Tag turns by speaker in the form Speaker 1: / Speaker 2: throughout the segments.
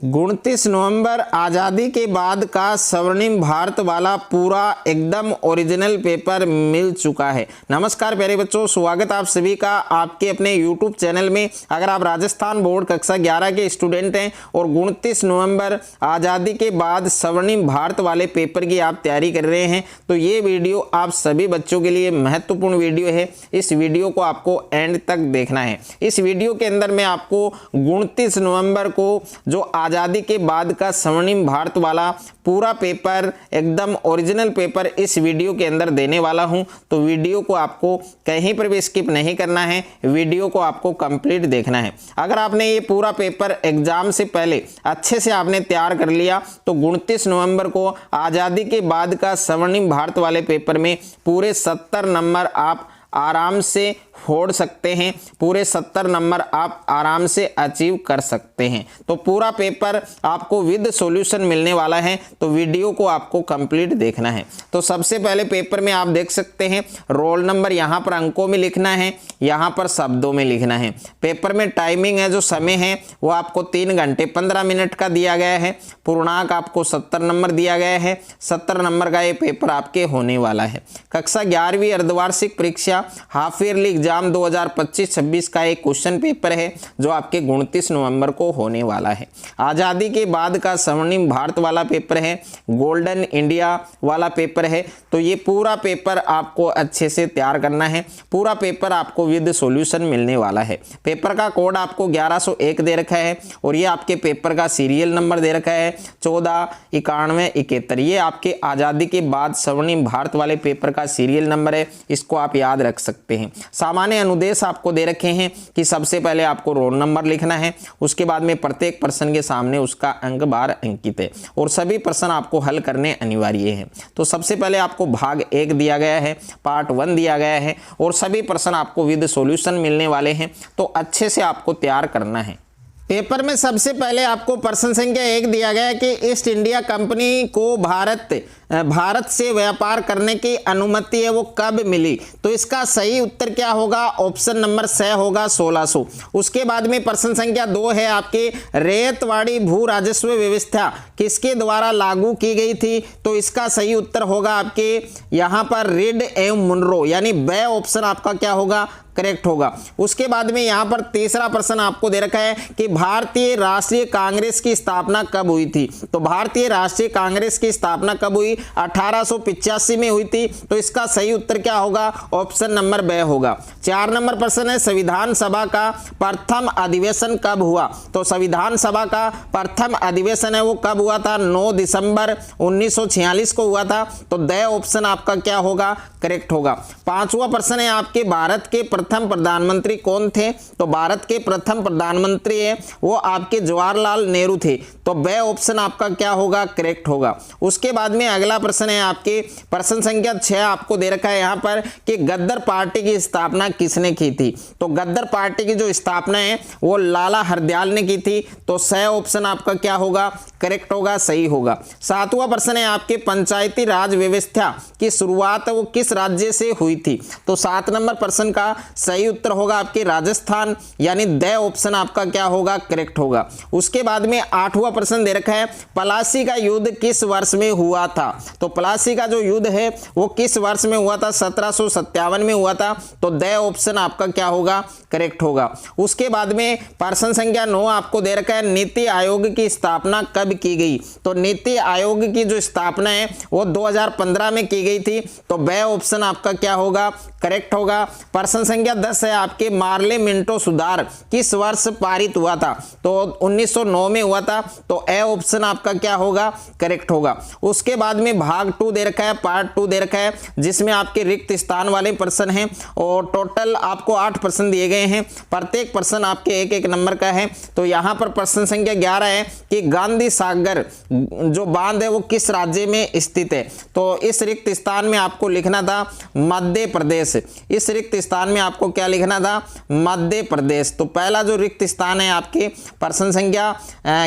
Speaker 1: 29 नवंबर आज़ादी के बाद का स्वर्णिम भारत वाला पूरा एकदम ओरिजिनल पेपर मिल चुका है। नमस्कार प्यारे बच्चों, स्वागत आप सभी का आपके अपने YouTube चैनल में। अगर आप राजस्थान बोर्ड कक्षा 11 के स्टूडेंट हैं और 29 नवंबर आज़ादी के बाद स्वर्णिम भारत वाले पेपर की आप तैयारी कर रहे हैं तो ये वीडियो आप सभी बच्चों के लिए महत्वपूर्ण वीडियो है। इस वीडियो को आपको एंड तक देखना है। इस वीडियो के अंदर मैं आपको 29 नवंबर को जो आज़ादी के बाद का स्वर्णिम भारत वाला पूरा पेपर एकदम ओरिजिनल पेपर इस वीडियो के अंदर देने वाला हूं, तो वीडियो को आपको कहीं पर भी स्किप नहीं करना है, वीडियो को आपको कंप्लीट देखना है। अगर आपने ये पूरा पेपर एग्जाम से पहले अच्छे से आपने तैयार कर लिया तो 29 नवंबर को आज़ादी के बाद का स्वर्णिम भारत वाले पेपर में पूरे 70 नंबर आप आराम से फोड़ सकते हैं, पूरे 70 नंबर आप आराम से अचीव कर सकते हैं। तो पूरा पेपर आपको विद सॉल्यूशन मिलने वाला है, तो वीडियो को आपको कंप्लीट देखना है। तो सबसे पहले पेपर में आप देख सकते हैं रोल नंबर यहाँ पर अंकों में लिखना है, यहाँ पर शब्दों में लिखना है। पेपर में टाइमिंग है, जो समय है वो आपको 3 घंटे 15 मिनट का दिया गया है। पूर्णांक आपको 70 नंबर दिया गया है। 70 नंबर का ये पेपर आपके होने वाला है। कक्षा 11वीं अर्धवार्षिक परीक्षा हाफ ईयरली एग्जाम 2025-26 का एक क्वेश्चन पेपर है जो आपके 29 नवंबर को होने वाला है। आज़ादी के बाद का स्वर्णिम भारत वाला पेपर है, गोल्डन इंडिया वाला पेपर है। तो ये पूरा पेपर आपको अच्छे से तैयार करना है। पूरा पेपर आपको विद सॉल्यूशन मिलने वाला है। पेपर का कोड आपको 1101 दे रखा है और ये आपके पेपर का सीरियल नंबर दे रखा है 149171। ये आपके आज़ादी के बाद स्वर्णिम भारत वाले पेपर का सीरियल नंबर है, इसको आप याद रख सकते हैं। सामान्य अनुदेश आपको दे रखे हैं कि सबसे पहले आपको रोल नंबर लिखना है, उसके बाद में प्रत्येक प्रश्न के सामने उसका अंक बार अंकित है और सभी प्रश्न आपको हल करने अनिवार्य है। तो सबसे पहले आपको भाग 1 दिया गया है, पार्ट 1 दिया गया है और सभी प्रश्न आपको विद सॉल्यूशन मिलने वाले हैं, तो अच्छे से आपको तैयार करना है। पेपर में सबसे पहले आपको प्रश्न संख्या 1 दिया गया है कि ईस्ट इंडिया कंपनी को भारत से व्यापार करने की अनुमति है वो कब मिली। तो इसका सही उत्तर क्या होगा? ऑप्शन नंबर स होगा 1600। उसके बाद में प्रश्न संख्या 2 है आपके रेतवाड़ी भू राजस्व व्यवस्था किसके द्वारा लागू की गई थी। तो इसका सही उत्तर होगा आपके यहाँ पर रिड एवं मुनरो, यानी ब ऑप्शन आपका क्या होगा? करेक्ट होगा। उसके बाद में यहाँ पर तीसरा प्रश्न आपको दे रखा है कि भारतीय राष्ट्रीय कांग्रेस की स्थापना कब हुई थी। तो भारतीय राष्ट्रीय कांग्रेस की स्थापना कब हुई? 1885 में हुई थी। तो इसका सही उत्तर क्या होगा? ऑप्शन नंबर ब होगा। 4 नंबर प्रश्न है संविधान सभा का प्रथम अधिवेशन कब हुआ। तो संविधान सभा का प्रथम अधिवेशन है वो कब हुआ था? 9 दिसंबर 1946 को हुआ था। तो द ऑप्शन आपका क्या होगा? करेक्ट होगा। 5वां प्रश्न है आपके भारत के प्रथम प्रधानमंत्री कौन थे। तो भारत के प्रथम प्रधानमंत्री है वो आपके जवाहरलाल नेहरू थे। तो ब ऑप्शन आपका क्या होगा? करेक्ट होगा। उसके बाद में अगला प्रश्न है आपके प्रश्न संख्या 6 आपको दे रखा है यहाँ पर कि गद्दर पार्टी की स्थापना किसने की थी। तो गद्दर पार्टी की जो स्थापना है वो लाला हरदयाल ने की थी। तो स ऑप्शन आपका क्या होगा? करेक्ट होगा, सही होगा। 7वां प्रश्न है आपके पंचायती राज व्यवस्था की शुरुआत वो किस राज्य से हुई थी। तो 7 नंबर प्रश्न का सही उत्तर होगा आपके राजस्थान, यानी द ऑप्शन आपका क्या होगा? करेक्ट होगा। उसके बाद में 8वां प्रश्न दे रखा है प्लासी का युद्ध किस वर्ष में हुआ था। तो प्लासी का जो युद्ध है वो किस वर्ष में हुआ था? 1757 में हुआ था। तो द ऑप्शन आपका क्या होगा? करेक्ट होगा। उसके बाद में प्रश्न संख्या 9 आपको दे रखा है नीति आयोग की स्थापना कब की गई। तो नीति आयोग की जो स्थापना है वो 2015 में की गई थी। तो ब ऑप्शन आपका क्या होगा? करेक्ट होगा। प्रश्न संख्या 10 है आपके मार्ले मिंटो सुधार किस वर्ष पारित हुआ था। तो 1909 में हुआ था। तो ए ऑप्शन आपका क्या होगा? करेक्ट होगा। उसके बाद में भाग 2 दे रखा है, पार्ट 2 दे रखा है जिसमें आपके रिक्त स्थान वाले प्रश्न हैं और टोटल आपको 8 प्रश्न दिए गए हैं। प्रत्येक प्रश्न आपके 1-1 नंबर का है। तो यहाँ पर प्रश्न संख्या 11 है कि गांधी सागर जो बांध है वो किस राज्य में स्थित है। तो इस रिक्त स्थान में आपको लिखना था मध्य प्रदेश। इस रिक्त स्थान में आपको आपको क्या लिखना था, मध्य प्रदेश। तो पहला जो रिक्त स्थान है आपके प्रश्न संख्या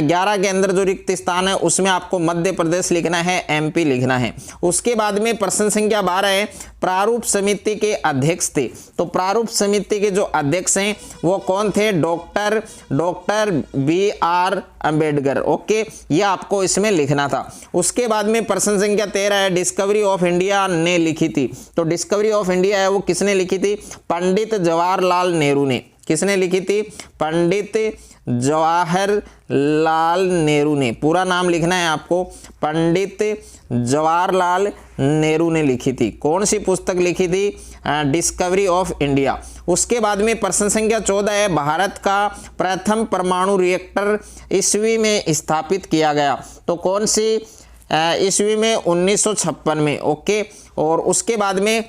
Speaker 1: 11 के अंदर जो रिक्त स्थान है उसमें आपको मध्य प्रदेश लिखना है, एमपी लिखना है। उसके बाद में प्रश्न संख्या 12 है, प्रारूप समिति के अध्यक्ष थे। तो प्रारूप समिति के जो अध्यक्ष हैं वो कौन थे, डॉक्टर BR अंबेडकर। ओके, ये आपको इसमें लिखना था। उसके बाद में प्रश्न संख्या 13 है, डिस्कवरी ऑफ इंडिया ने लिखी थी। तो डिस्कवरी ऑफ इंडिया है वो किसने लिखी थी, पंडित जवाहरलाल नेहरू ने। किसने लिखी थी, पंडित जवाहरलाल नेहरू ने। पूरा नाम लिखना है आपको, पंडित जवाहरलाल नेहरू ने लिखी थी। कौन सी पुस्तक लिखी थी, डिस्कवरी ऑफ इंडिया। उसके बाद में प्रश्न संख्या 14 है, भारत का प्रथम परमाणु रिएक्टर ईस्वी में स्थापित किया गया। तो कौन सी ईस्वी में, 1956 में। ओके, और उसके बाद में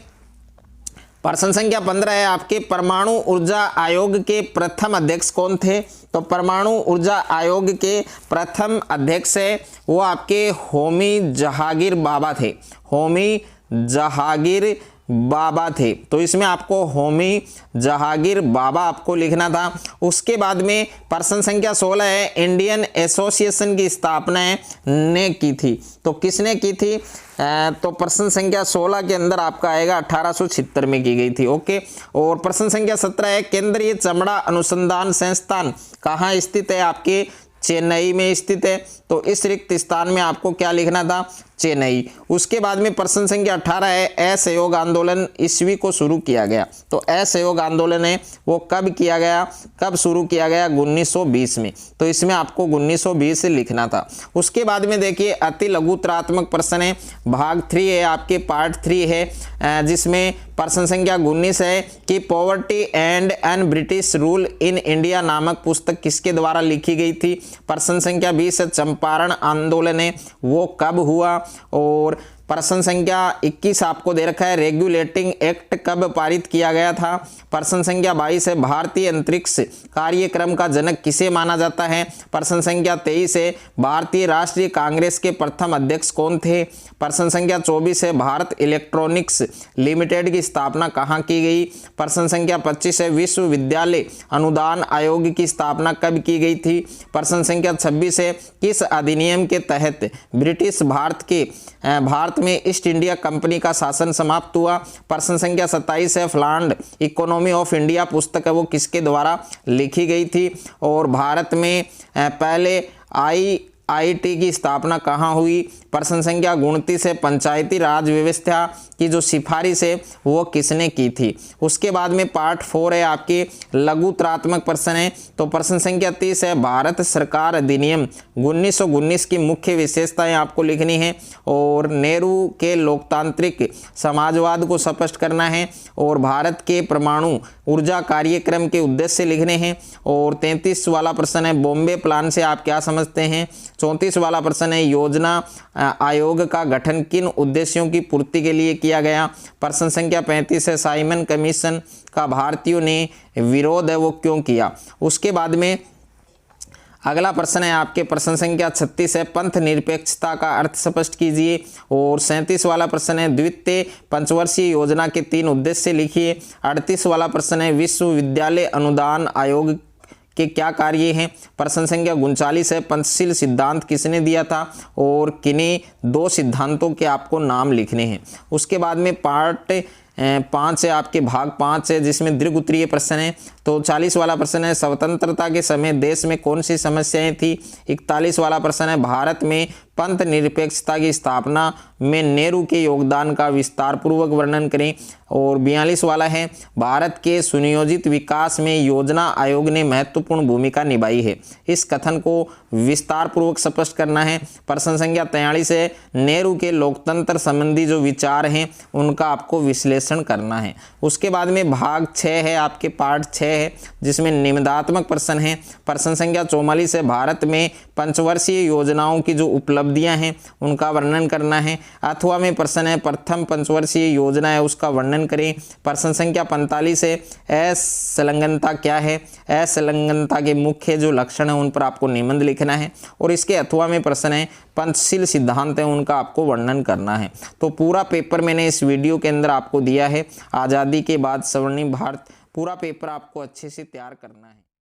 Speaker 1: प्रश्न संख्या 15 है आपके, परमाणु ऊर्जा आयोग के प्रथम अध्यक्ष कौन थे। तो परमाणु ऊर्जा आयोग के प्रथम अध्यक्ष है वो आपके होमी जहांगीर बाबा थे। होमी जहांगीर बाबा थे। तो इसमें आपको होमी जहांगीर बाबा आपको लिखना था। उसके बाद में प्रश्न संख्या 16 है, इंडियन एसोसिएशन की स्थापना ने की थी। तो किसने की थी, तो प्रश्न संख्या 16 के अंदर आपका आएगा 1876 में की गई थी। ओके, और प्रश्न संख्या 17 है, केंद्रीय चमड़ा अनुसंधान संस्थान कहाँ स्थित है, आपके चेन्नई में स्थित है। तो इस रिक्त स्थान में आपको क्या लिखना था, चेन्नई। उसके बाद में प्रश्न संख्या 18 है, असहयोग आंदोलन ईस्वी को शुरू किया गया। तो असहयोग आंदोलन है वो कब किया गया, कब शुरू किया गया, 1920 में। तो इसमें आपको 1920 लिखना था। उसके बाद में देखिए अति लघुतरात्मक प्रश्न है, भाग 3 है आपके, पार्ट 3 है, जिसमें प्रश्न संख्या 19 है कि poverty and un British rule in India नामक पुस्तक किसके द्वारा लिखी गई थी। प्रश्न संख्या 20 है, चंपारण आंदोलन है वो कब हुआ। और प्रश्न संख्या 21 आपको दे रखा है, रेगुलेटिंग एक्ट कब पारित किया गया था। प्रश्न संख्या 22 है, भारतीय अंतरिक्ष कार्यक्रम का जनक किसे माना जाता है। प्रश्न संख्या 23 है, भारतीय राष्ट्रीय कांग्रेस के प्रथम अध्यक्ष कौन थे। प्रश्न संख्या 24 है, भारत इलेक्ट्रॉनिक्स लिमिटेड की स्थापना कहाँ की गई। प्रश्न संख्या 25 है, विश्वविद्यालय अनुदान आयोग की स्थापना कब की गई थी। प्रश्न संख्या 26 है, किस अधिनियम के तहत ब्रिटिश भारत में ईस्ट इंडिया कंपनी का शासन समाप्त हुआ। प्रश्न संख्या 27 है, फ्लैंड इकोनॉमी ऑफ इंडिया पुस्तक है वो किसके द्वारा लिखी गई थी। और भारत में पहले IIT की स्थापना कहाँ हुई। प्रश्न संख्या 29 है, पंचायती राज व्यवस्था की जो सिफारिश है वो किसने की थी। उसके बाद में पार्ट 4 है आपके, लघुतरात्मक प्रश्न है। तो प्रश्न संख्या 30 है, भारत सरकार अधिनियम 1919 की मुख्य विशेषताएं आपको लिखनी है। और नेहरू के लोकतांत्रिक समाजवाद को स्पष्ट करना है। और भारत के परमाणु ऊर्जा कार्यक्रम के उद्देश्य लिखने हैं। और 33 वाला प्रश्न है, बॉम्बे प्लान से आप क्या समझते हैं। 34 वाला प्रश्न है, योजना आयोग का गठन किन उद्देश्यों की पूर्ति के लिए किया गया। प्रश्न संख्या 35 है, साइमन कमीशन का भारतीयों ने विरोध है वो क्यों किया। उसके बाद में अगला प्रश्न है आपके, प्रश्न संख्या 36 है, पंथ निरपेक्षता का अर्थ स्पष्ट कीजिए। और 37 वाला प्रश्न है, द्वितीय पंचवर्षीय योजना के 3 उद्देश्य लिखिए। 38 वाला प्रश्न है, विश्वविद्यालय अनुदान आयोग के क्या कार्य हैं। प्रश्न संख्या 39 है, पंचशील सिद्धांत किसने दिया था और किन्हीं 2 सिद्धांतों के आपको नाम लिखने हैं। उसके बाद में पार्ट 5 है आपके, भाग 5 है जिसमें दीर्घ उत्तरीय प्रश्न है। तो 40 वाला प्रश्न है, स्वतंत्रता के समय देश में कौन सी समस्याएं थी। 41 वाला प्रश्न है, भारत में पंथ निरपेक्षता की स्थापना में नेहरू के योगदान का विस्तार पूर्वक वर्णन करें। और 42 वाला है, भारत के सुनियोजित विकास में योजना आयोग ने महत्वपूर्ण भूमिका निभाई है। इस कथन को विस्तार पूर्वक स्पष्ट करना है। प्रश्न संख्या 43 है, नेहरू के लोकतंत्र संबंधी जो विचार हैं उनका आपको विश्लेषण करना है। उसके बाद में भाग 6 है आपके, पार्ट 6 है जिसमें निबंधात्मक प्रश्न है। प्रश्न संख्या 44 है, भारत में पंचवर्षीय योजनाओं की जो उपलब्धियां हैं उनका वर्णन करना है। अथवा में प्रश्न है, प्रथम पंचवर्षीय योजना है उसका वर्णन करें। प्रश्न संख्या 45 है, असंलग्नता क्या है। असंलग्नता के मुख्य जो लक्षण है उन पर आपको निबंध लिखना है। और इसके अथवा में प्रश्न है, पंचशील सिद्धांत है उनका आपको वर्णन करना है। तो पूरा पेपर मैंने इस वीडियो के अंदर आपको दिया है। आज़ादी के बाद स्वर्णिम भारत पूरा पेपर आपको अच्छे से तैयार करना है।